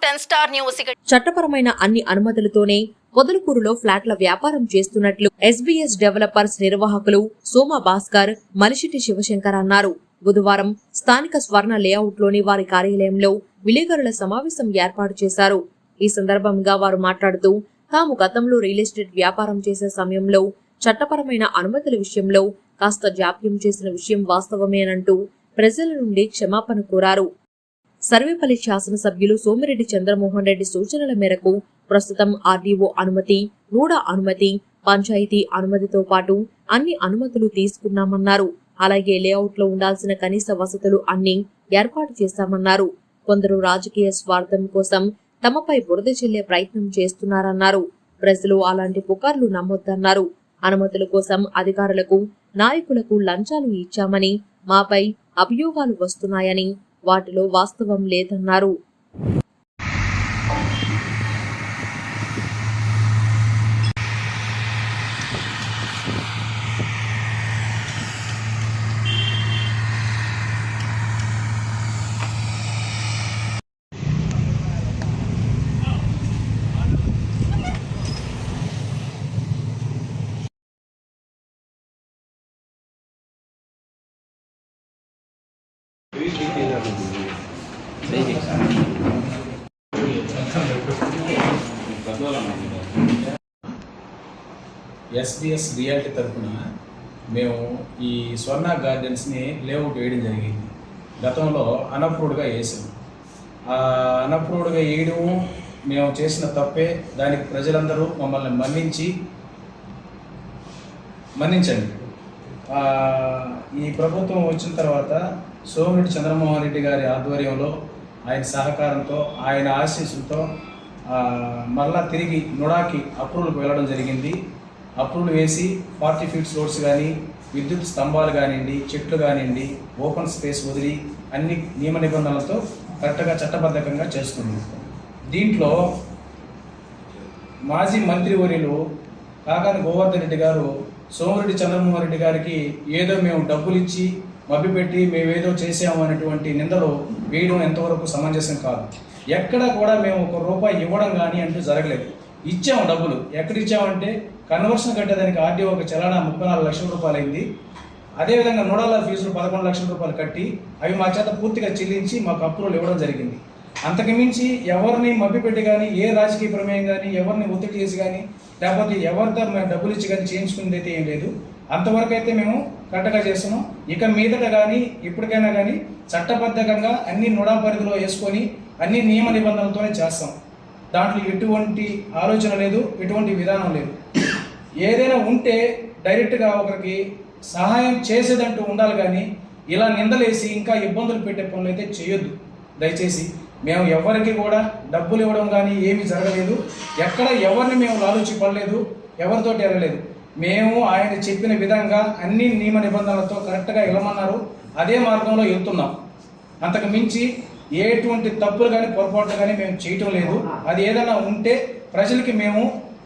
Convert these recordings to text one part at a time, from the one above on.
10 Star News. చట్టపరమైన అన్ని అనుమతులతోనే పొదలకూరులో ఫ్లాట్ల వ్యాపారం చేస్తున్నట్లు ఎస్బీఎస్ డెవలపర్స్ నిర్వాహకులు సోమ భాస్కర్, మలిశెట్టి శివశంకర్ అన్నారు. బుధవారం స్థానిక స్వర్ణ లేఅవుట్లోని వారి కార్యాలయంలో విలేకరుల సమావేశం ఏర్పాటు చేశారు. ఈ సందర్భంగా వారు మాట్లాడుతూ తాము గతంలో రియల్ ఎస్టేట్ వ్యాపారం చేసే సమయంలో చట్టపరమైన అనుమతుల విషయంలో కాస్త జాప్యం చేసిన విషయం వాస్తవమేనంటూ ప్రజల నుండి క్షమాపణ కోరారు. సర్వేపల్లి శాసనసభ్యులు సోమిరెడ్డి చంద్రమోహన్ రెడ్డి సూచనల మేరకు ప్రస్తుతం ఆర్డీఓ అనుమతి, నూడా అనుమతి, పంచాయతీ అనుమతితో పాటు అన్ని అనుమతులు తీసుకున్నామన్నారు. అలాగే లేఅవుట్లో ఉండాల్సిన కనీస వసతులు అన్ని ఏర్పాటు చేశామన్నారు. కొందరు రాజకీయ స్వార్థం కోసం తమపై బురద చెల్లే ప్రయత్నం చేస్తున్నారన్నారు. ప్రజలు అలాంటి పుకార్లు నమ్మొద్దన్నారు. అనుమతుల కోసం అధికారులకు, నాయకులకు లంచాలు ఇచ్చామని, మాపై అభియోగాలు వస్తున్నాయని, వాటిలో వాస్తవం లేదన్నారు. ఎస్బీఎస్ రియాలిటీ తరఫున మేము ఈ స్వర్ణ గార్డెన్స్ని లేఅవుట్ వేయడం జరిగింది. గతంలో అన్అప్రూవ్డ్గా వేసాం. ఆ అన్అప్రూవ్డ్గా వేయడం మేము చేసిన తప్పే. దానికి ప్రజలందరూ మమ్మల్ని మన్నించండి. ఈ ప్రభుత్వం వచ్చిన తర్వాత సోమిరెడ్డి చంద్రమోహన్ రెడ్డి గారి ఆధ్వర్యంలో, ఆయన సహకారంతో, ఆయన ఆశీస్సులతో మళ్ళా తిరిగి నుడాకి అప్రూవల్కి వెళ్ళడం జరిగింది. అప్రూవల్ వేసి 40 ఫీట్స్ రోడ్స్ కానీ, విద్యుత్ స్తంభాలు కానివ్వండి, చెట్లు కానివ్వండి, ఓపెన్ స్పేస్ వదిలి అన్ని నియమ నిబంధనలతో కరెక్ట్గా చట్టబద్ధకంగా చేస్తుంది. దీంట్లో మాజీ మంత్రివర్యులు కాకాని గోవర్ధన్ రెడ్డి గారు సోమిరెడ్డి చంద్రమోహన్ రెడ్డి గారికి ఏదో మేము డబ్బులు ఇచ్చి మభ్యపెట్టి మేమేదో చేసాము అనేటువంటి నిందలు వేయడం ఎంతవరకు సమంజసం కాదు. ఎక్కడ కూడా మేము ₹1 ఇవ్వడం కానీ అంటూ జరగలేదు. ఇచ్చాము డబ్బులు. ఎక్కడ ఇచ్చామంటే కన్వర్షన్ కట్టేదానికి ఆర్డీఓకి చలానా ₹34 లక్షల అయింది. అదేవిధంగా నోడాల ఫీజులు ₹11 లక్షల కట్టి అవి మా చేత పూర్తిగా చెల్లించి మాకు అప్రూవల్ ఇవ్వడం జరిగింది. అంతకుమించి ఎవరిని మభ్యపెట్టి కానీ, ఏ రాజకీయ ప్రమేయం కానీ, ఎవరిని ఒత్తిడి చేసి కానీ, లేకపోతే ఎవరితో మేము డబ్బులు ఇచ్చి కానీ చేయించుకునేది అయితే ఏం లేదు. అంతవరకు అయితే మేము కరెక్ట్గా చేస్తున్నాం. ఇక మీదట కానీ ఇప్పటికైనా కానీ చట్టబద్ధంగా అన్ని నోడా పరిధిలో వేసుకొని అన్ని నియమ నిబంధనలతోనే చేస్తాం. దాంట్లో ఎటువంటి ఆలోచన లేదు, ఎటువంటి విధానం లేదు. ఏదైనా ఉంటే డైరెక్ట్గా ఒకరికి సహాయం చేసేదంటూ ఉండాలి, కానీ ఇలా నిందలేసి ఇంకా ఇబ్బందులు పెట్టే పనులు అయితే చేయొద్దు దయచేసి. మేము ఎవరికి కూడా డబ్బులు ఇవ్వడం కానీ ఏమీ జరగలేదు. ఎక్కడ ఎవరిని మేము లాలూచి పడలేదు, ఎవరితోటి వెళ్ళలేదు. మేము ఆయన చెప్పిన విధంగా అన్ని నియమ నిబంధనలతో కరెక్ట్గా వెళ్ళమన్నారు, అదే మార్గంలో వెళ్తున్నాం. అంతకు మించి ఎటువంటి తప్పులు కానీ పొరపాట్లు కానీ మేము చేయటం లేదు. అది ఏదైనా ఉంటే ప్రజలకి మేము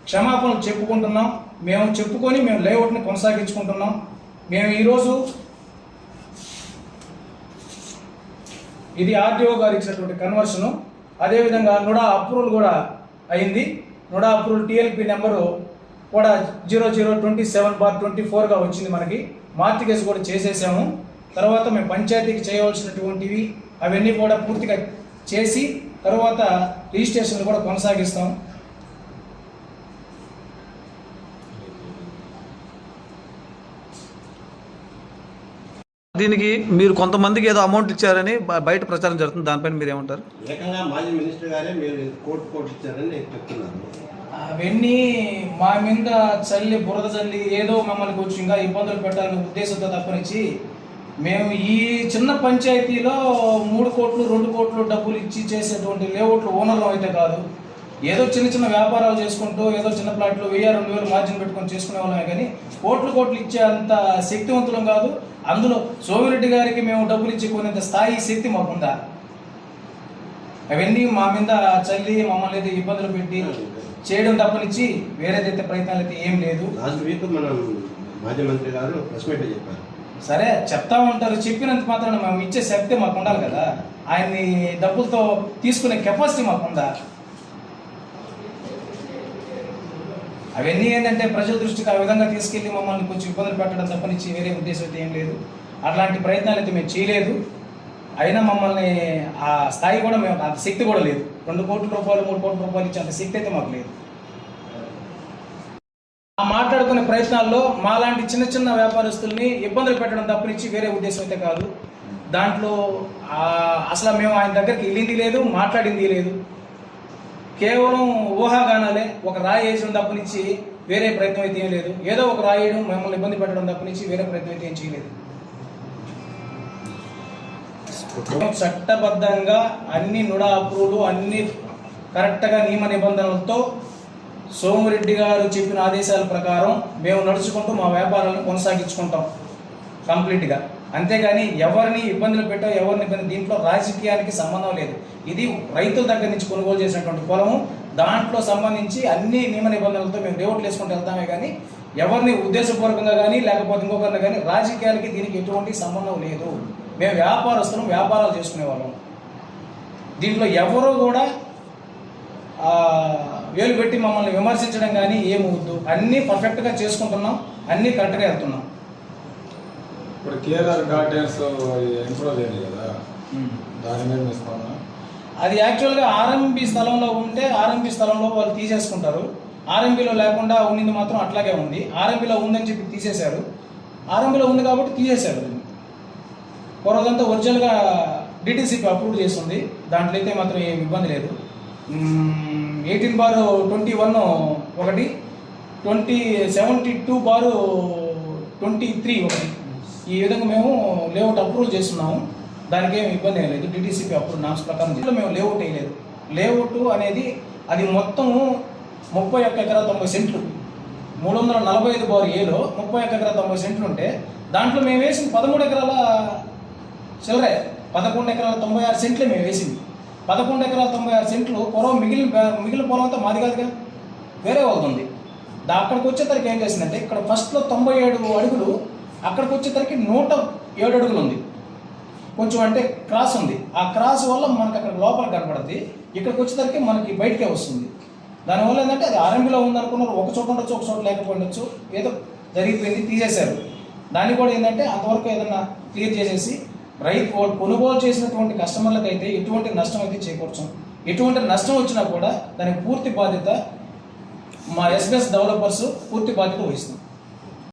క్షమాపణలు చెప్పుకుంటున్నాం. మేము చెప్పుకొని మేము లేఅవుట్ని కొనసాగించుకుంటున్నాం. మేము ఈరోజు ఇది ఆర్డీఓ గారు ఇచ్చినటువంటి కన్వర్షను. అదేవిధంగా నుడా అప్రూవల్ కూడా అయింది. నుడా అప్రూవల్ టీఎల్పీ నెంబరు కూడా 0027/24గా వచ్చింది. మనకి మార్టిగేజ్ కూడా చేసేసాము. తర్వాత మేము పంచాయతీకి చేయవలసినటువంటివి అవన్నీ కూడా పూర్తిగా చేసి తర్వాత రిజిస్ట్రేషన్లు కూడా కొనసాగిస్తాం. దీనికి మీరు కొంతమందికి ఏదో అమౌంట్ ఇచ్చారని బయట ప్రచారం జరుగుతుంది. దానిపైన మీరు ఏమంటారు? ఏకంగా మాజీ మినిస్టర్ గారే మీరు కోర్టు ఇచ్చారని నేను చెప్తున్నాను. అవన్నీ మా మీద చల్లి బురద చల్లి ఏదో మమ్మల్ని కొంచెం ఇంకా ఇబ్బందులు పెట్టాలనే ఉద్దేశంతో తప్పనిచ్చి మేము ఈ చిన్న పంచాయతీలో 3 కోట్లు 2 కోట్లు డబ్బులు ఇచ్చి చేసేటువంటి లేఅవుట్లు ఓనర్లు అయితే కాదు. ఏదో చిన్న చిన్న వ్యాపారాలు చేసుకుంటూ ఏదో చిన్న ప్లాట్లు 1000-2000 మార్జిన్ పెట్టుకొని చేసుకునే వాళ్ళమే, కానీ కోట్లు ఇచ్చే అంత శక్తివంతులం కాదు. అందులో సోమిరెడ్డి గారికి మేము డబ్బులు ఇచ్చి కొనేంత స్థాయి శక్తి మాకుందా? అవన్నీ మా మీద చల్లి మమ్మల్ని అయితే ఇబ్బందులు పెట్టి చేయడం తప్పనిచ్చి వేరేదైతే ప్రయత్నాలు అయితే ఏం లేదు. లాస్ట్ వీక్ మనం మాజీ మంత్రి గారు ప్రెస్ మీట్ చెప్పారు. సరే చెప్తా ఉంటారు, చెప్పినంత మాత్రాన మేము ఇచ్చే శక్తి మాకు ఉండాలి కదా. ఆయన్ని డబ్బులతో తీసుకునే కెపాసిటీ మాకుందా? అవన్నీ ఏంటంటే ప్రజల దృష్టికి ఆ విధంగా తీసుకెళ్లి మమ్మల్ని కొంచెం ఇబ్బందులు పెట్టడం తప్పనిచ్చి వేరే ఉద్దేశం అయితే ఏం లేదు. అట్లాంటి ప్రయత్నాలు అయితే మేము చేయలేదు. అయినా మమ్మల్ని ఆ స్థాయి కూడా మేము అంత శక్తి కూడా లేదు. 2 కోట్ల రూపాయలు 3 కోట్ల రూపాయలు ఇచ్చే అంత శక్తి అయితే మాకు లేదు. ఆ మాట్లాడుకునే ప్రయత్నాల్లో మాలాంటి చిన్న చిన్న వ్యాపారస్తుల్ని ఇబ్బందులు పెట్టడం తప్పనిచ్చి వేరే ఉద్దేశం అయితే కాదు. దాంట్లో అసలు మేము ఆయన దగ్గరికి వెళ్ళింది లేదు, మాట్లాడింది లేదు. కేవలం ఊహాగానాలే, ఒక రాయి వేయడం తప్పనిచ్చి వేరే ప్రయత్నం అయితే ఏం లేదు. ఏదో ఒక రాయి వేయడం, మమ్మల్ని ఇబ్బంది పెట్టడం తప్పనిచ్చి వేరే ప్రయత్నం అయితే ఏం చేయలేదు. చట్టబద్ధంగా అన్ని నుడా అప్రూవ్లు అన్ని కరెక్ట్గా నియమ నిబంధనలతో సోమిరెడ్డి గారు చెప్పిన ఆదేశాల ప్రకారం మేము నడుచుకుంటూ మా వ్యాపారాలను కొనసాగించుకుంటాం కంప్లీట్గా. అంతేగాని ఎవరిని ఇబ్బందులు పెట్టో ఎవరిని ఇబ్బంది, దీంట్లో రాజకీయానికి సంబంధం లేదు. ఇది రైతుల దగ్గర నుంచి కొనుగోలు చేసినటువంటి పొలము. దాంట్లో సంబంధించి అన్ని నియమ నిబంధనలతో మేము లేఅవుట్లు వేసుకుంటూ వెళ్తామే కానీ ఎవరిని ఉద్దేశపూర్వకంగా కానీ లేకపోతే ఇంకొకరిని కానీ రాజకీయాలకి దీనికి ఎటువంటి సంబంధం లేదు. మేము వ్యాపారస్తులం, వ్యాపారాలు చేసుకునే వాళ్ళం. దీంట్లో ఎవరో కూడా వేలు పెట్టి మమ్మల్ని విమర్శించడం కానీ ఏమవుద్దు. అన్నీ పర్ఫెక్ట్గా చేసుకుంటున్నాం, అన్నీ కరెక్ట్గా వెళ్తున్నాం. ఇప్పుడు కేఆర్ఆర్ గార్డెన్స్ ఇంప్రూవ్ చేయాలి కదా, దాని మీద తీసుకున్నా. అది యాక్చువల్గా ఆర్ఎంబి స్థలంలో ఉంటే ఆర్ఎంబి స్థలంలో వాళ్ళు తీసేసుకుంటారు. ఆర్ఎంబిలో లేకుండా ఉండింది మాత్రం అట్లాగే ఉంది. ఆర్ఎంబిలో ఉందని చెప్పి తీసేశారు. ఆర్ఎంబిలో ఉంది కాబట్టి తీసేశారు. పూర్వదంతా ఒరిజినల్గా డిటిసిపి అప్రూవ్ చేస్తుంది. దాంట్లో అయితే మాత్రం ఏం ఇబ్బంది లేదు. 18/21 ఒకటి, 2072/23 ఒకటి, ఈ విధంగా మేము లేఅవుట్ అప్రూవ్ చేస్తున్నాము. దానికి ఏమి ఇబ్బంది ఏం లేదు. డిటిసిపి అప్రూవ్ నామ్స్ ప్రకారం మేము లేఅవుట్ వేయలేదు. లేఅవుట్ అనేది అది మొత్తం 31 ఎకరా 90 సెంట్లు, 345/Aలో 31 ఎకరా 90 సెంట్లు ఉంటే దాంట్లో మేము వేసింది 13 ఎకరాల చిల్లరే, 11 ఎకరాల 96 సెంట్లు మేము వేసింది. 11 ఎకరాల 96 సెంట్లు పొలం మిగిలిన పొలం అంతా మాది కాదుగా, వేరే వాళ్ళది ఉంది. అక్కడికి వచ్చేసరికి ఏం చేసిందంటే ఇక్కడ ఫస్ట్లో 97 అడుగులు, అక్కడికి వచ్చేసరికి 107 అడుగులు ఉంది. కొంచెం అంటే క్రాస్ ఉంది. ఆ క్రాస్ వల్ల మనకు అక్కడ లోపల కనపడుతుంది. ఇక్కడికి వచ్చేసరికి మనకి బయటకే వస్తుంది. దానివల్ల ఏంటంటే అది ఆర్ఎంబిలో ఉందనుకున్నారు. ఒక చోట ఉండొచ్చు, ఒక చోట లేకపోవచ్చు, ఏదో జరిగిపోయింది, తీసేశారు. దాన్ని కూడా ఏంటంటే అంతవరకు ఏదన్నా క్లియర్ చేసేసి రైతు కొనుగోలు చేసినటువంటి కస్టమర్లకు అయితే ఎటువంటి నష్టం అయితే చేకూర్చాం. ఎటువంటి నష్టం వచ్చినా కూడా దానికి పూర్తి బాధ్యత మా ఎస్బిఎస్ డెవలపర్స్ పూర్తి బాధ్యత వహిస్తాం.